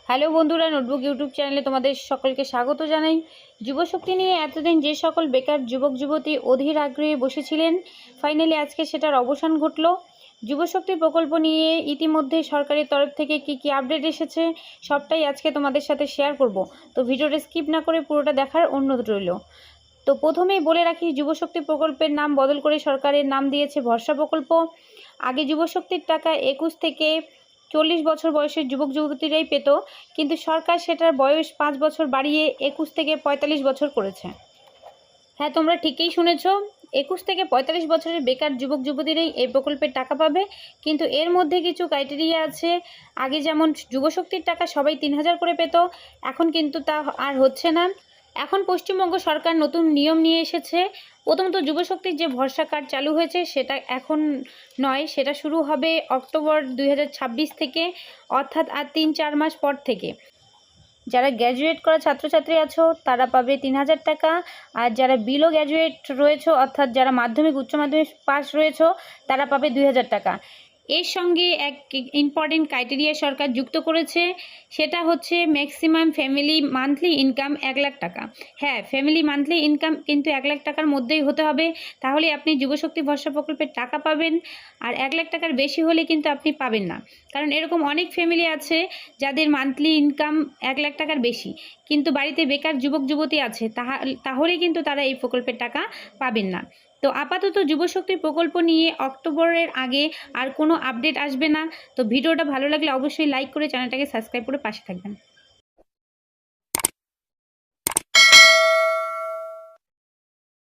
Hello বন্ধুরা, notebook YouTube চ্যানেলে তোমাদের সকলকে স্বাগত জানাই। যুবশক্তি নিয়ে এতদিন যে সকল বেকার যুবক যুবতী অধীর আগ্রহে বসেছিলেন, ফাইনালি আজকে সেটার অবসান ঘটল। যুবশক্তি প্রকল্প নিয়ে ইতিমধ্যে সরকারের তরফ থেকে কি আপডেট এসেছে সবটাই আজকে তোমাদের সাথে শেয়ার করব। তো ভিডিওটা স্কিপ না করে পুরোটা দেখার অনুরোধ রইল। তো প্রথমেই বলে রাখি, যুবশক্তি প্রকল্পের নাম বদল করে সরকারের নাম দিয়েছে ভরসা প্রকল্প। আগে যুবশক্তির টাকা 21 থেকে 40 বছর বয়সের যুবক যুবতীরাই পেত, কিন্তু সরকার সেটার বয়স 5 বছর বাড়িয়ে 21 থেকে 45 বছর করেছে। হ্যাঁ, তোমরা ঠিকই শুনেছ, 21 থেকে 45 বছরের বেকার যুবক যুবতীরাই এই প্রকল্পের টাকা পাবে। কিন্তু এর মধ্যে কিছু ক্রাইটেরিয়া আছে। আগে যেমন যুবশক্তির টাকা সবাই 3000 করে পেত, এখন কিন্তু তা আর হচ্ছে না। এখন পশ্চিমবঙ্গ সরকার নতুন নিয়ম নিয়ে এসেছে। প্রথমত, যুবশক্তির যে ভরসা কার্ড চালু হয়েছে সেটা এখন নয়, সেটা শুরু হবে অক্টোবর 2026 থেকে, অর্থাৎ আর 3-4 মাস পর থেকে। যারা গ্র্যাজুয়েট করা ছাত্রছাত্রী আছো তারা পাবে 3000 টাকা, আর যারা বিলো গ্র্যাজুয়েট রয়েছে অর্থাৎ যারা মাধ্যমিক উচ্চ মাধ্যমিক পাস রয়েছে তারা পাবে 2000 টাকা। এর সঙ্গে এক ইম্পর্টেন্ট ক্রাইটেরিয়া সরকার যুক্ত করেছে, সেটা হচ্ছে maximum family monthly income 1 lakh টাকা। হ্যাঁ, ফ্যামিলি মান্থলি ইনকাম কিন্তু 1 লাখ টাকার মধ্যেই হতে হবে, তাহলে আপনি যুবশক্তি ভরসা প্রকল্পের টাকা পাবেন। আর 1 লাখ টাকার বেশি হলে কিন্তু আপনি পাবেন না, কারণ এরকম অনেক ফ্যামিলি আছে যাদের মান্থলি ইনকাম 1 লাখ টাকার বেশি, কিন্তু বাড়িতে বেকার যুবক যুবতী আছে, তাহলে কিন্তু তারা এই প্রকল্পের টাকা পাবেন না। তো আপাতত যুবশক্তি প্রকল্প নিয়ে অক্টোবরের আগে আর কোনো আপডেট আসবে না। তো ভিডিওটা ভালো লাগলে অবশ্যই লাইক করে চ্যানেলটাকে সাবস্ক্রাইব করে পাশে থাকবেন।